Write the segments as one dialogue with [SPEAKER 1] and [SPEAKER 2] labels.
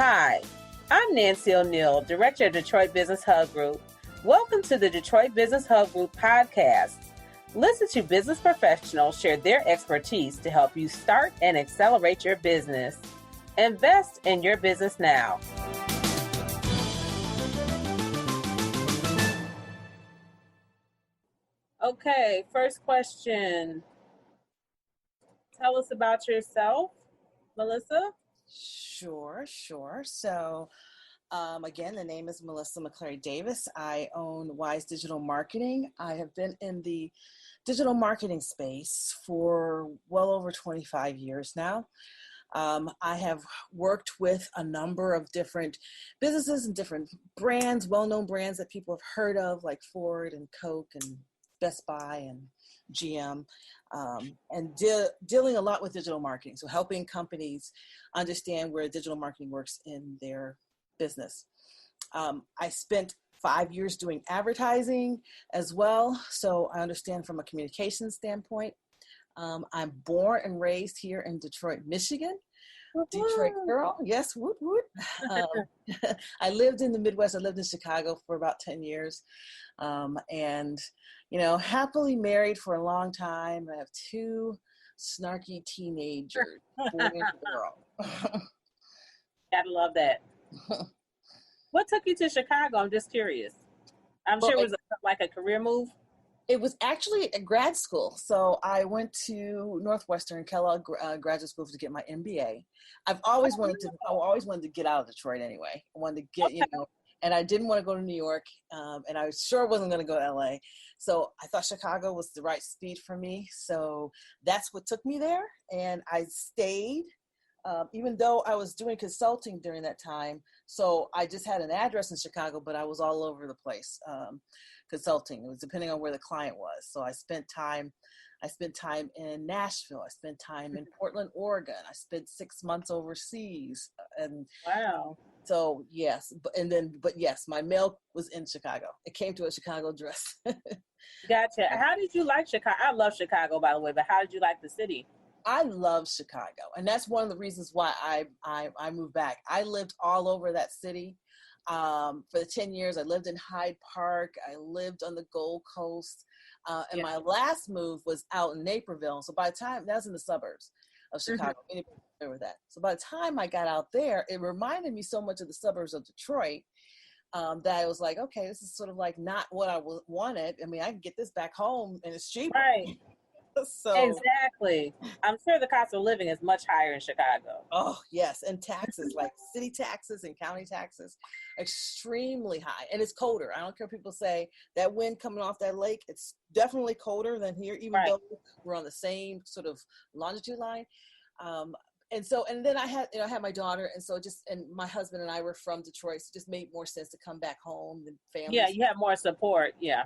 [SPEAKER 1] Hi, I'm Nancy O'Neill, Director of Detroit Business Hub Group. Welcome to the Detroit Business Hub Group podcast. Listen to business professionals share their expertise to help you start and accelerate your business. Invest in your business now. Okay, first question. Tell us about yourself, Melissa.
[SPEAKER 2] Sure. So, again, the name is Melissa McClary Davis. I own Wise Digital Marketing. I have been in the digital marketing space for well over 25 years now. I have worked with a number of different businesses and different brands, well-known brands that people have heard of, like Ford and Coke and Best Buy and GM, and dealing a lot with digital marketing. So helping companies understand where digital marketing works in their business. I spent 5 years doing advertising as well. So I understand from a communications standpoint. I'm born and raised here in Detroit, Michigan. Detroit girl, yes, woot woot. I lived in the Midwest. I lived in Chicago for about 10 years, and happily married for a long time. I have two snarky teenagers, boy and girl.
[SPEAKER 1] Gotta love that. What took you to Chicago? I'm just curious. I'm sure it was like a career move.
[SPEAKER 2] It was actually a grad school. So I went to Northwestern Kellogg graduate school to get my MBA. I've always wanted to get out of Detroit anyway. I wanted to get, and I didn't want to go to New York, and I sure wasn't going to go to LA. So I thought Chicago was the right speed for me. So that's what took me there. And I stayed, even though I was doing consulting during that time. So I just had an address in Chicago, but I was all over the place consulting. It was depending on where the client was. So I spent time in Nashville. I spent time in Portland, Oregon. I spent 6 months overseas. And
[SPEAKER 1] wow.
[SPEAKER 2] So yes, but yes, my mail was in Chicago. It came to a Chicago address.
[SPEAKER 1] Gotcha. How did you like Chicago? I love Chicago, by the way, but how did you like the city?
[SPEAKER 2] I love Chicago, and that's one of the reasons why I moved back. I lived all over that city for the 10 years. I lived in Hyde Park. I lived on the Gold Coast, and my last move was out in Naperville. So by the time that was in the suburbs of Chicago, anybody familiar with that? So by the time I got out there, it reminded me so much of the suburbs of Detroit that I was like, okay, this is sort of like not what I wanted. I mean, I can get this back home and it's cheaper.
[SPEAKER 1] Right. So exactly. I'm sure the cost of living is much higher in Chicago.
[SPEAKER 2] Oh, yes. And taxes, like city taxes and county taxes, extremely high. And it's colder. I don't care what people say. That wind coming off that lake, it's definitely colder than here, even though we're on the same sort of longitude line. And then I had my daughter, and my husband and I were from Detroit, so it just made more sense to come back home than family.
[SPEAKER 1] Yeah, you have more support. Yeah.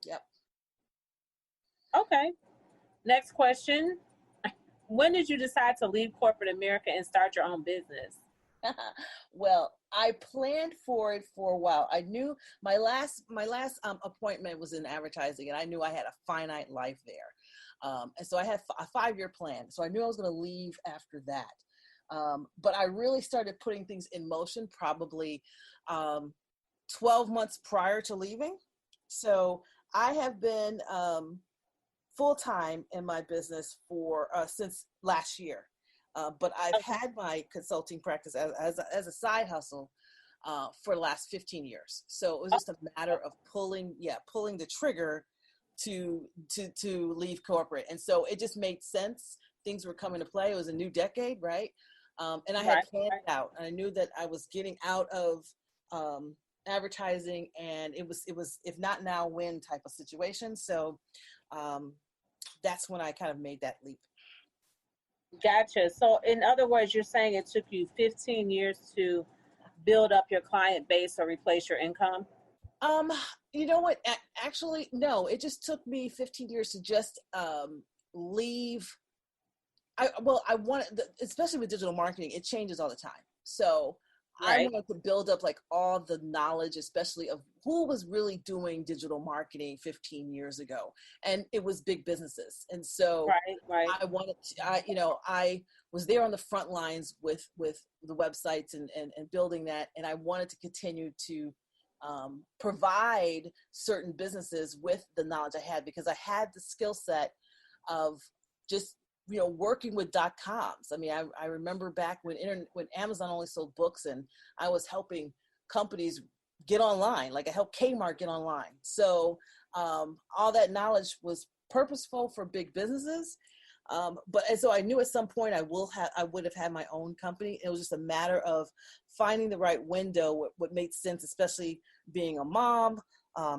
[SPEAKER 2] Yep.
[SPEAKER 1] Okay. Next question. When did you decide to leave corporate America and start your own business?
[SPEAKER 2] Well, I planned for it for a while. I knew my last appointment was in advertising, and I knew I had a finite life there. And so I had a 5-year plan. So I knew I was going to leave after that. But I really started putting things in motion probably 12 months prior to leaving. So I have been full-time in my business for since last year. But I've had my consulting practice as a side hustle for the last 15 years. So it was just a matter of pulling the trigger to leave corporate. And so it just made sense. Things were coming to play. It was a new decade, right? And I had planned it out. And I knew that I was getting out of advertising, and it was if not now, when type of situation. So that's when I kind of made that leap.
[SPEAKER 1] Gotcha. So in other words, you're saying it took you 15 years to build up your client base or replace your income?
[SPEAKER 2] You know what? Actually, no, it just took me 15 years to just leave. I wanted, especially with digital marketing, it changes all the time. So I
[SPEAKER 1] Right.
[SPEAKER 2] wanted to build up like all the knowledge, especially of who was really doing digital marketing 15 years ago. And it was big businesses. And so
[SPEAKER 1] Right. Right.
[SPEAKER 2] I wanted to, I was there on the front lines with the websites and building that. And I wanted to continue to provide certain businesses with the knowledge I had, because I had the skill set of just working with .coms. I mean, I remember back when Amazon only sold books, and I was helping companies get online. Like I helped Kmart get online. So all that knowledge was purposeful for big businesses. And so I knew at some point I would have had my own company. It was just a matter of finding the right window, what made sense, especially being a mom,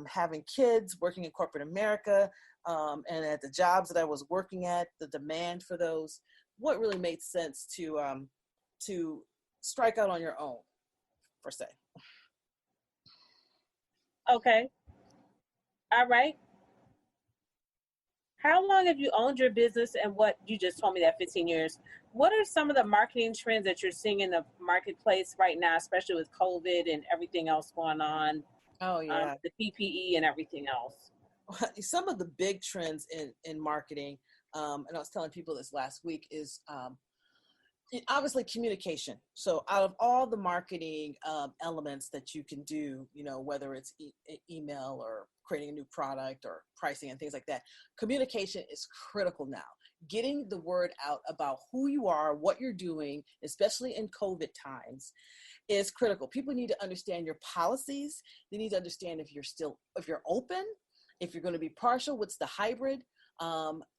[SPEAKER 2] having kids, working in corporate America, and at the jobs that I was working at, the demand for those, what really made sense to strike out on your own, per se.
[SPEAKER 1] Okay. All right. How long have you owned your business, and what you just told me that 15 years? What are some of the marketing trends that you're seeing in the marketplace right now, especially with COVID and everything else going on,
[SPEAKER 2] Oh yeah.
[SPEAKER 1] the PPE and everything else?
[SPEAKER 2] Some of the big trends in marketing, and I was telling people this last week, is obviously communication. So out of all the marketing elements that you can do, whether it's email or creating a new product or pricing and things like that, communication is critical now. Getting the word out about who you are, what you're doing, especially in COVID times, is critical. People need to understand your policies. They need to understand if you're open, if you're going to be partial, what's the hybrid,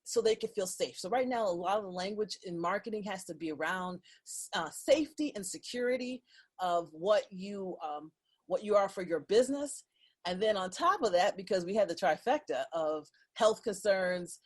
[SPEAKER 2] so they can feel safe. So right now, a lot of the language in marketing has to be around safety and security of what you are for your business. And then on top of that, because we had the trifecta of health concerns,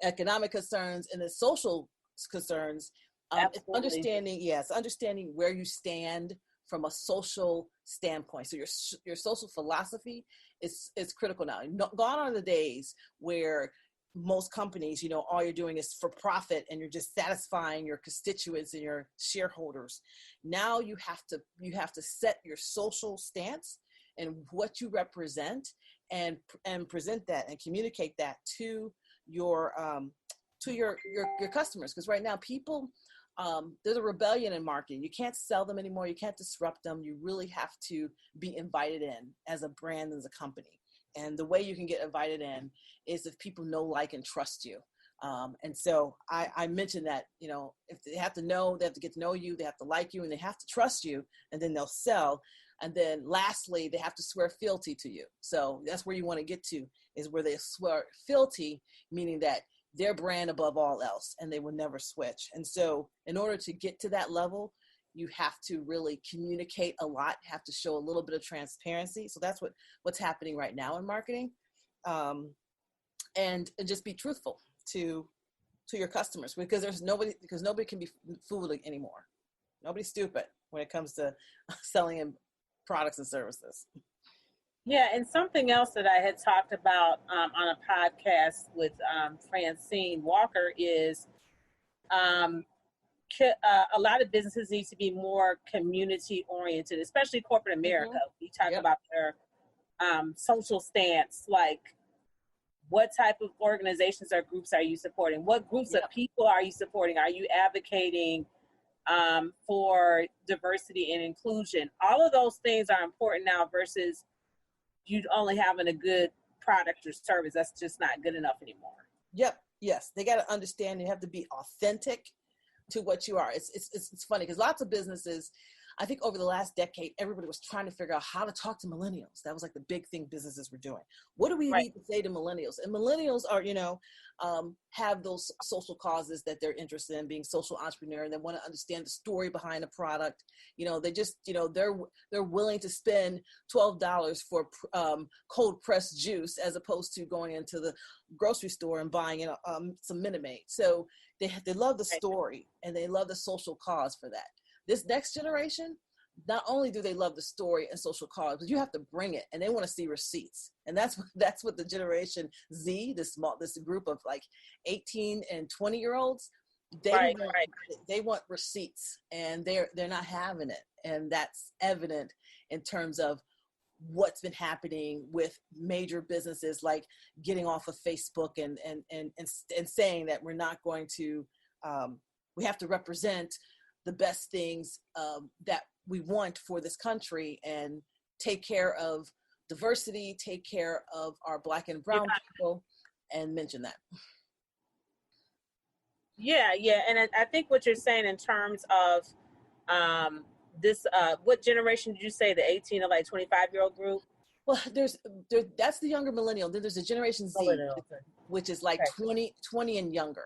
[SPEAKER 2] economic concerns, and then social concerns, it's understanding where you stand from a social standpoint. So your social philosophy is critical now. Gone are the days where most companies, all you're doing is for profit and you're just satisfying your constituents and your shareholders. Now you have to set your social stance and what you represent, and present that and communicate that to your customers. Because right now people, there's a rebellion in marketing. You can't sell them anymore. You can't disrupt them. You really have to be invited in as a brand, as a company. And the way you can get invited in is if people know, like, and trust you. And so I mentioned that, if they have to get to know you, they have to like you, and they have to trust you, and then they'll sell. And then lastly, they have to swear fealty to you. So that's where you want to get to, is where they swear fealty, meaning that their brand above all else, and they will never switch. And so in order to get to that level, you have to really communicate a lot, have to show a little bit of transparency. So that's what's happening right now in marketing. And just be truthful to your customers, because nobody can be fooled anymore. Nobody's stupid when it comes to selling in products and services.
[SPEAKER 1] Yeah, and something else that I had talked about on a podcast with Francine Walker is a lot of businesses need to be more community oriented, especially corporate America.
[SPEAKER 2] Mm-hmm.
[SPEAKER 1] We talk
[SPEAKER 2] Yep.
[SPEAKER 1] about their social stance, like what type of organizations or groups are you supporting? What groups
[SPEAKER 2] Yep.
[SPEAKER 1] of people are you supporting? Are you advocating for diversity and inclusion? All of those things are important now versus you only having a good product or service. That's just not good enough anymore.
[SPEAKER 2] Yep. Yes. They got to understand you have to be authentic to what you are. It's funny because lots of businesses, I think over the last decade, everybody was trying to figure out how to talk to millennials. That was like the big thing businesses were doing. What do we
[SPEAKER 1] Right.
[SPEAKER 2] need to say to millennials? And millennials are, have those social causes that they're interested in, being social entrepreneur, and they want to understand the story behind a product. They just, they're willing to spend $12 for cold pressed juice as opposed to going into the grocery store and buying some Minute Maid. So they love the story and they love the social cause for that. This next generation, not only do they love the story and social cause, but you have to bring it, and they want to see receipts. And that's what the Generation Z, this group of like 18 and 20-year-olds, They want they want receipts, and they're not having it, and that's evident in terms of what's been happening with major businesses, like getting off of Facebook and saying that we're not going to we have to represent the best things that we want for this country, and take care of diversity, take care of our Black and brown people, and mention that.
[SPEAKER 1] Yeah, and I think what you're saying in terms of this, what generation did you say, the 18 to like 25-year-old group?
[SPEAKER 2] Well, that's the younger millennial. Then there's a Generation Z, which is like 20 and younger.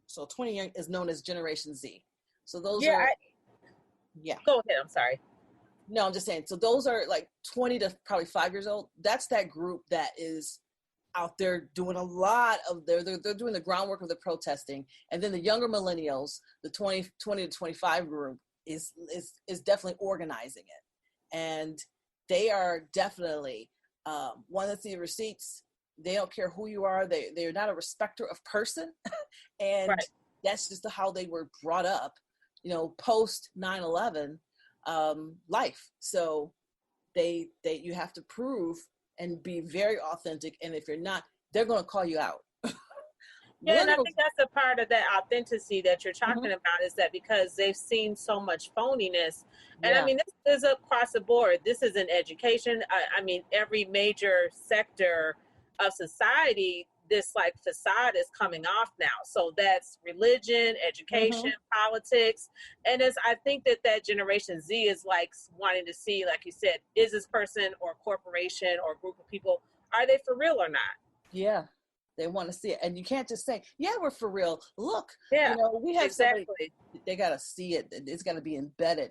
[SPEAKER 2] So 20 is known as Generation Z. So those are, Go ahead, I'm sorry. No, I'm just saying. So those are like 20 to probably 5 years old. That's that group that is out there doing a lot of they're doing the groundwork of the protesting. And then the younger millennials, the 20 to 25 group is definitely organizing it. And they are definitely want to see receipts. They don't care who you are. They're not a respecter of person. And that's just how they were brought up, post 9/11 life. So you have to prove and be very authentic, and if you're not, they're going to call you out.
[SPEAKER 1] Yeah, and I think that's a part of that authenticity that you're talking about, is that because they've seen so much phoniness. And I mean, this is across the board. This is in education. I mean, every major sector of society, this like facade is coming off now. So that's religion, education, politics. And I think that Generation Z is like wanting to see, like you said, is this person or corporation or group of people, are they for real or not?
[SPEAKER 2] Yeah. They want to see it. And you can't just say, yeah, we're for real. Look, we have somebody, they got to see it. It's got to be embedded.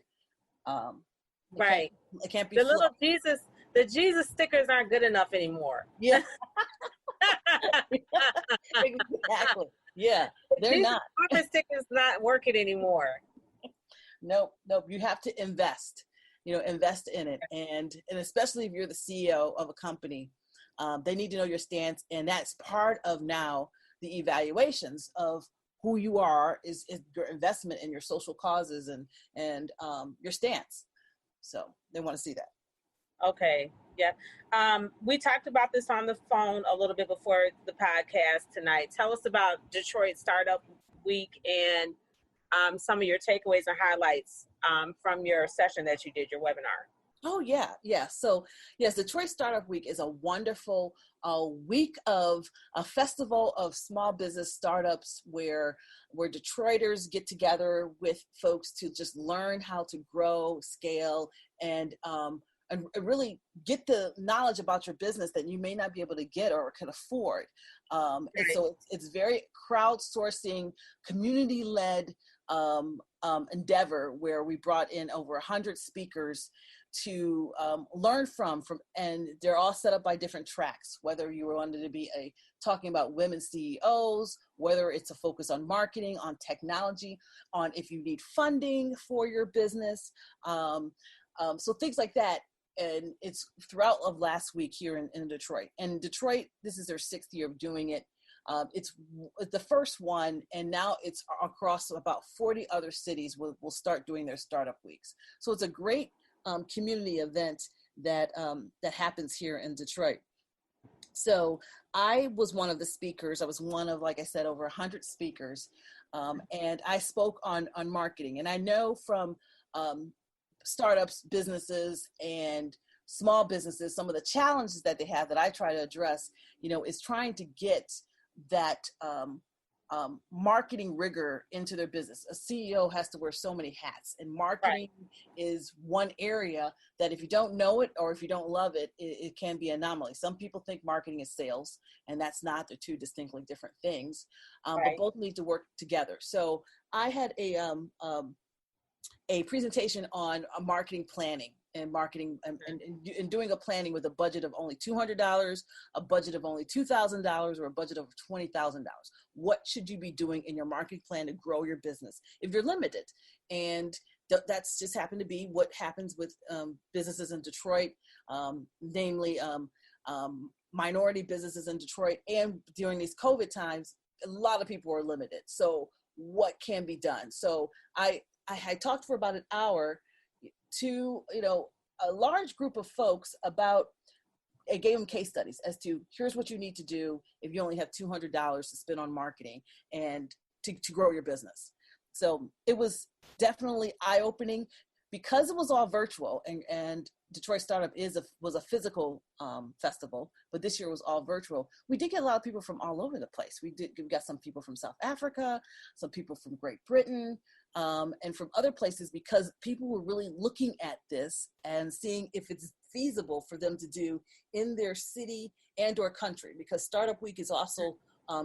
[SPEAKER 2] It can't be
[SPEAKER 1] the Jesus stickers aren't good enough anymore.
[SPEAKER 2] Yeah. Exactly. Yeah. They're
[SPEAKER 1] Jesus
[SPEAKER 2] not.
[SPEAKER 1] Stickers not working anymore.
[SPEAKER 2] Nope. You have to invest in it. And especially if you're the CEO of a company, they need to know your stance. And that's part of now the evaluations of who you are is your investment in your social causes and your stance. So they want to see that.
[SPEAKER 1] Okay. Yeah. We talked about this on the phone a little bit before the podcast tonight. Tell us about Detroit Startup Week and some of your takeaways and highlights from your session that you did, your webinar.
[SPEAKER 2] Oh, yeah. So, yes, Detroit Startup Week is a wonderful week of a festival of small business startups where Detroiters get together with folks to just learn how to grow, scale, and really get the knowledge about your business that you may not be able to get or can afford. And so it's very crowdsourcing, community-led endeavor where we brought in over 100 speakers to learn from, and they're all set up by different tracks, whether you wanted to be talking about women CEOs, whether it's a focus on marketing, on technology, on if you need funding for your business. So things like that. And it's throughout of last week here in Detroit. And Detroit, this is their 6th year of doing it. It's the first one, and now it's across about 40 other cities will start doing their startup weeks. So it's a great community event that happens here in Detroit. So I was one of the speakers. I was one of, like I said, over 100 speakers, and I spoke on marketing. And I know from startups, businesses, and small businesses, some of the challenges that they have that I try to address, is trying to get that marketing rigor into their business. A CEO has to wear so many hats, and marketing is one area that if you don't know it or if you don't love it, it can be an anomaly. Some people think marketing is sales, and that's not. They're two distinctly different things, but both need to work together. So I had a presentation on marketing planning and marketing and doing a planning with a budget of only $200, a budget of only $2,000, or a budget of $20,000. What should you be doing in your marketing plan to grow your business if you're limited? And that's just happened to be what happens with businesses in Detroit, namely minority businesses in Detroit. And during these COVID times, a lot of people are limited. So what can be done. So I talked for about an hour to, a large group of folks about, I gave them case studies as to here's what you need to do if you only have $200 to spend on marketing and to grow your business. So it was definitely eye-opening because it was all virtual, and Detroit Startup was a physical festival, but this year was all virtual. We did get a lot of people from all over the place. We got some people from South Africa, some people from Great Britain, and from other places, because people were really looking at this and seeing if it's feasible for them to do in their city and or country, because Startup Week is also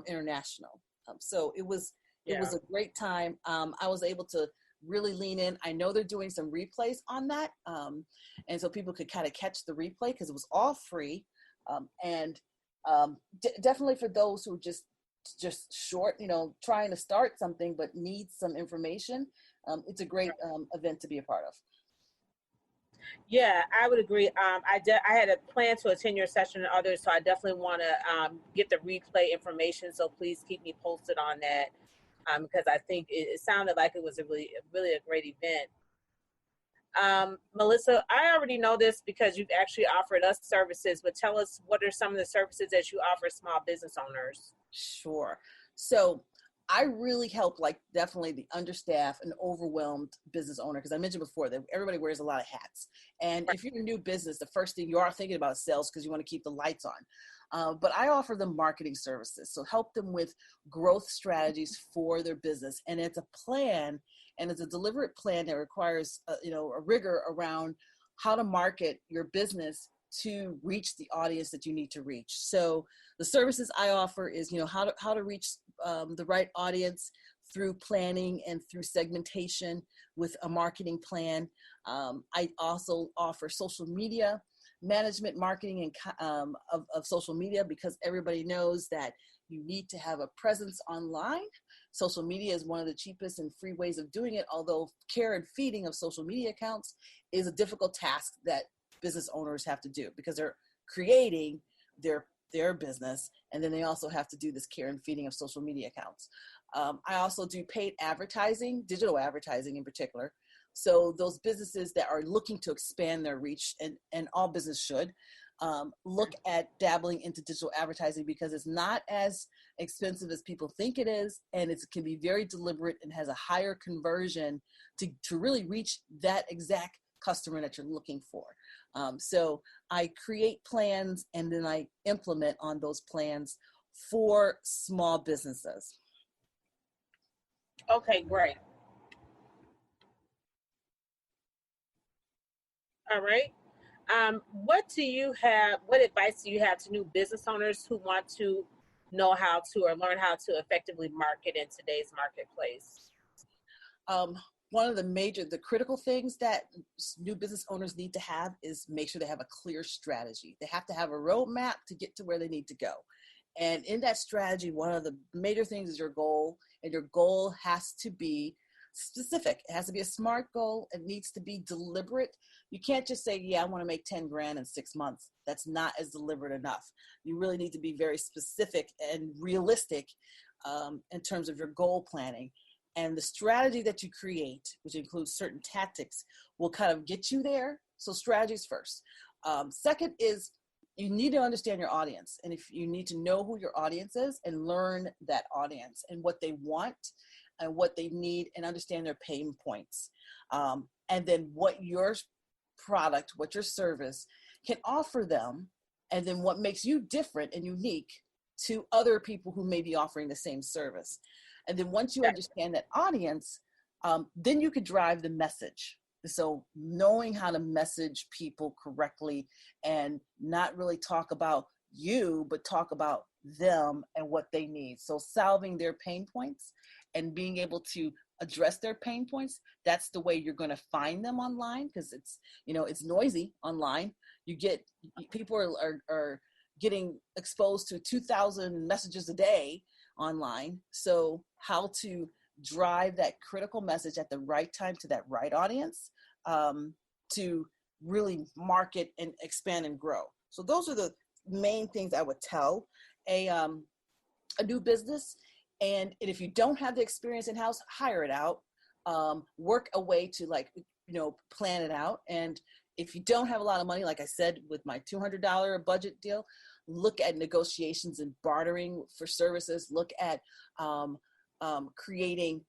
[SPEAKER 2] international. So it was a great time. I was able to really lean in. I know they're doing some replays on that. And so people could kind of catch the replay because it was all free. Definitely for those who are just short, trying to start something but need some information, it's a great event to be a part of.
[SPEAKER 1] Yeah, I would agree. I had a plan to attend your session and others, so I definitely want to get the replay information. So please keep me posted on that, because I think it sounded like it was a really a great event. Melissa, I already know this because you've actually offered us services, but tell us, what are some of the services that you offer small business owners?
[SPEAKER 2] Sure. So I really help, definitely the understaffed and overwhelmed business owner, because I mentioned before that everybody wears a lot of hats. And if you're a new business, the first thing you are thinking about is sales, because you want to keep the lights on. But I offer them marketing services, so help them with growth strategies for their business. And it's a plan, and it's a deliberate plan that requires a rigor around how to market your business to reach the audience that you need to reach. So the services I offer is, how to reach the right audience through planning and through segmentation with a marketing plan. I also offer social media management, marketing and of social media, because everybody knows that you need to have a presence online. Social media is one of the cheapest and free ways of doing it, although care and feeding of social media accounts is a difficult task that business owners have to do, because they're creating their business, and then they also have to do this care and feeding of social media accounts. I also do paid advertising, digital advertising in particular. So those businesses that are looking to expand their reach, and all business should, look at dabbling into digital advertising, because it's not as expensive as people think it is, and it can be very deliberate and has a higher conversion to really reach that exact customer that you're looking for. So I create plans, and then I implement on those plans for small businesses.
[SPEAKER 1] Okay, great. All right. What advice do you have to new business owners who want to know how to or learn how to effectively market in today's marketplace?
[SPEAKER 2] One of the critical things that new business owners need to have is make sure they have a clear strategy. They have to have a roadmap to get to where they need to go. And in that strategy, one of the major things is your goal, and your goal has to be specific. It has to be a SMART goal. It needs to be deliberate. You can't just say, I want to make 10 grand in 6 months. That's not as deliberate enough. You really need to be very specific and realistic in terms of your goal planning. And the strategy that you create, which includes certain tactics, will kind of get you there. So strategies first. Second is, you need to understand your audience. And if you need to know who your audience is and learn that audience and what they want and what they need, and understand their pain points. And then what your product, what your service can offer them, and then what makes you different and unique to other people who may be offering the same service. And then once you understand that audience, then you could drive the message. So knowing how to message people correctly and not really talk about you, but talk about them and what they need. So solving their pain points and being able to address their pain points, that's the way you're going to find them online, because it's noisy online. People are getting exposed to 2,000 messages a day online. So how to drive that critical message at the right time to that right audience, to really market and expand and grow. So those are the main things I would tell a new business. And if you don't have the experience in-house, hire it out. Work a way to plan it out. And if you don't have a lot of money, like I said, with my $200 budget deal, look at negotiations and bartering for services. Look at creating,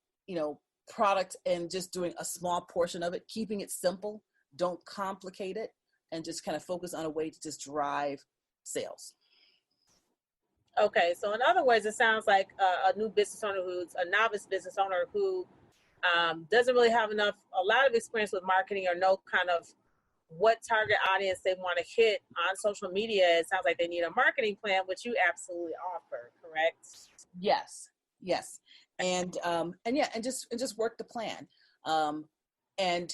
[SPEAKER 2] product and just doing a small portion of it, keeping it simple. Don't complicate it, and just kind of focus on a way to just drive sales.
[SPEAKER 1] Okay, so in other words, it sounds like a new business owner who's a novice business owner who doesn't really have a lot of experience with marketing or know kind of what target audience they want to hit on social media. It sounds like they need a marketing plan, which you absolutely offer, correct?
[SPEAKER 2] Yes. And just work the plan. And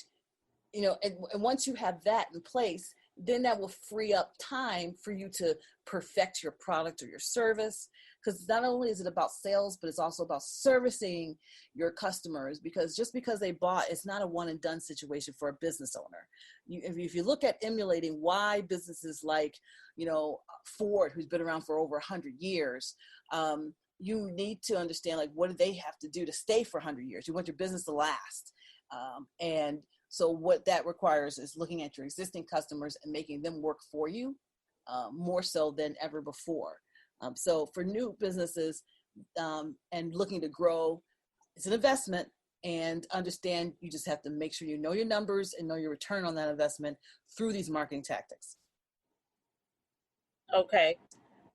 [SPEAKER 2] once you have that in place, then that will free up time for you to perfect your product or your service. Because not only is it about sales, but it's also about servicing your customers. Because just because they bought, it's not a one and done situation for a business owner. If you look at emulating why businesses like, Ford, who's been around for over 100 years, you need to understand, like, what do they have to do to stay for 100 years? You want your business to last. And so what that requires is looking at your existing customers and making them work for you more so than ever before. So for new businesses and looking to grow, it's an investment, and understand you just have to make sure you know your numbers and know your return on that investment through these marketing tactics.
[SPEAKER 1] Okay.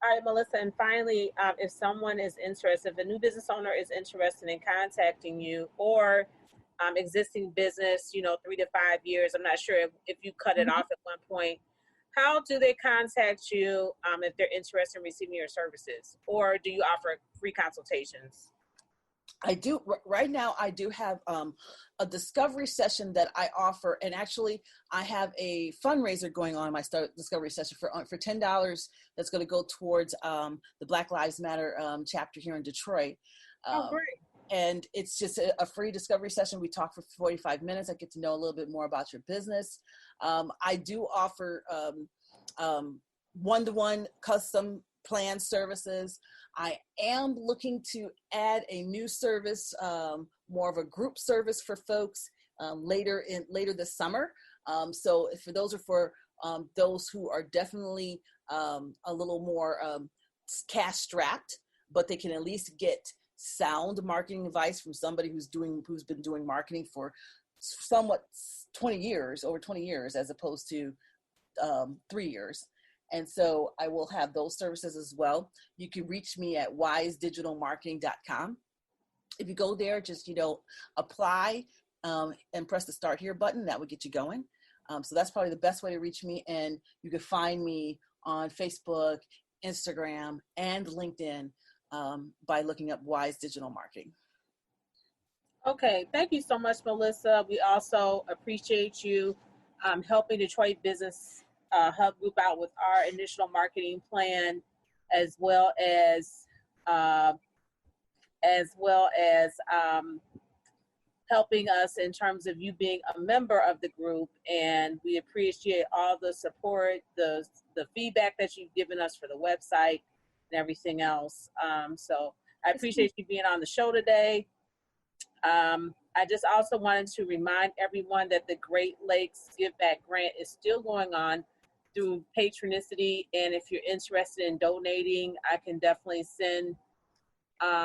[SPEAKER 1] All right, Melissa. And finally, if someone is interested, if a new business owner is interested in contacting you, or existing business, 3 to 5 years, I'm not sure if you cut it off at one point, how do they contact you if they're interested in receiving your services? Or do you offer free consultations?
[SPEAKER 2] I do. Right now, I do have a discovery session that I offer. And actually, I have a fundraiser going on in my discovery session for $10 that's going to go towards the Black Lives Matter chapter here in Detroit.
[SPEAKER 1] Great.
[SPEAKER 2] And it's just a free discovery session. We talk for 45 minutes. I get to know a little bit more about your business. I do offer one-to-one custom plan services. I am looking to add a new service, more of a group service for folks later this summer. So for those who are definitely a little more cash strapped, but they can at least get sound marketing advice from somebody who's been doing marketing for somewhat over 20 years, as opposed to 3 years. And so I will have those services as well. You can reach me at wisedigitalmarketing.com. If you go there, just, apply and press the start here button. That would get you going. So that's probably the best way to reach me. And you can find me on Facebook, Instagram, and LinkedIn by looking up Wise Digital Marketing.
[SPEAKER 1] Okay, thank you so much, Melissa. We also appreciate you helping Detroit Business Hub Group out with our initial marketing plan, as well as helping us in terms of you being a member of the group. And we appreciate all the support, the feedback that you've given us for the website and everything else. So I appreciate you being on the show today. I just also wanted to remind everyone that the Great Lakes Give Back Grant is still going on through Patronicity. And if you're interested in donating, I can definitely send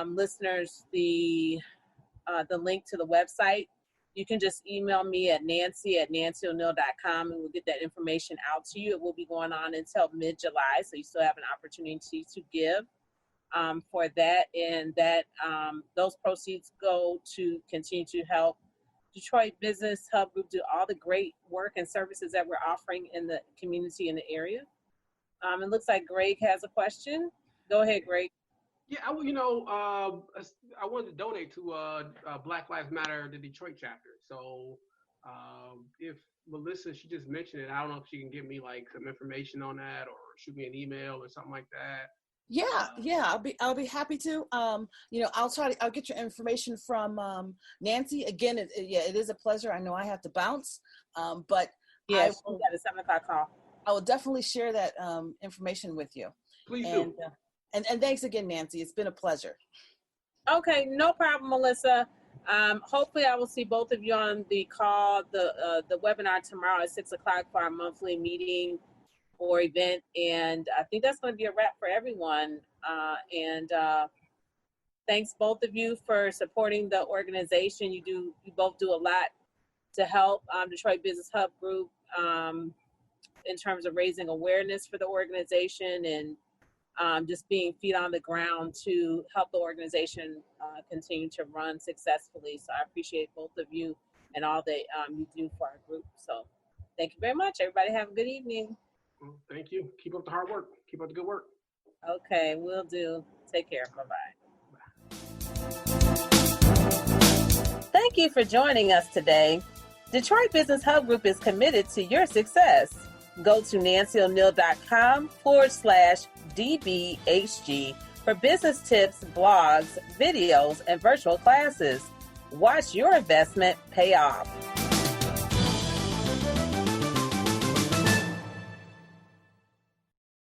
[SPEAKER 1] listeners the link to the website. You can just email me at nancy@nancyoneil.com, and we'll get that information out to you. It will be going on until mid-July, so you still have an opportunity to give for that. And that those proceeds go to continue to help Detroit Business Hub Group do all the great work and services that we're offering in the community in the area. It looks like Greg has a question. Go ahead, Greg.
[SPEAKER 3] Yeah, I wanted to donate to Black Lives Matter, the Detroit chapter. So if Melissa, she just mentioned it, I don't know if she can give me like some information on that, or shoot me an email or something like that.
[SPEAKER 2] Yeah, I'll be happy to. I'll get your information from Nancy. Again, it is a pleasure. I know I have to bounce, but
[SPEAKER 1] yes, we got a 7 o'clock call.
[SPEAKER 2] I will definitely share that information with you.
[SPEAKER 3] Please do.
[SPEAKER 2] And thanks again, Nancy. It's been a pleasure.
[SPEAKER 1] Okay, no problem, Melissa. Hopefully I will see both of you on the call, the webinar tomorrow at 6:00 for our monthly meeting or event. And I think that's going to be a wrap for everyone. And thanks both of you for supporting the organization. You both do a lot to help Detroit Business Hub Group in terms of raising awareness for the organization and just being feet on the ground to help the organization continue to run successfully. So I appreciate both of you and all that you do for our group. So thank you very much. Everybody have a good evening.
[SPEAKER 3] Well, thank you. Keep up the hard work. Keep up the good work.
[SPEAKER 1] Okay, will do. Take care. Bye-bye. Thank you for joining us today. Detroit Business Hub Group is committed to your success. Go to nancyoneal.com/DBHG for business tips, blogs, videos, and virtual classes. Watch your investment pay off.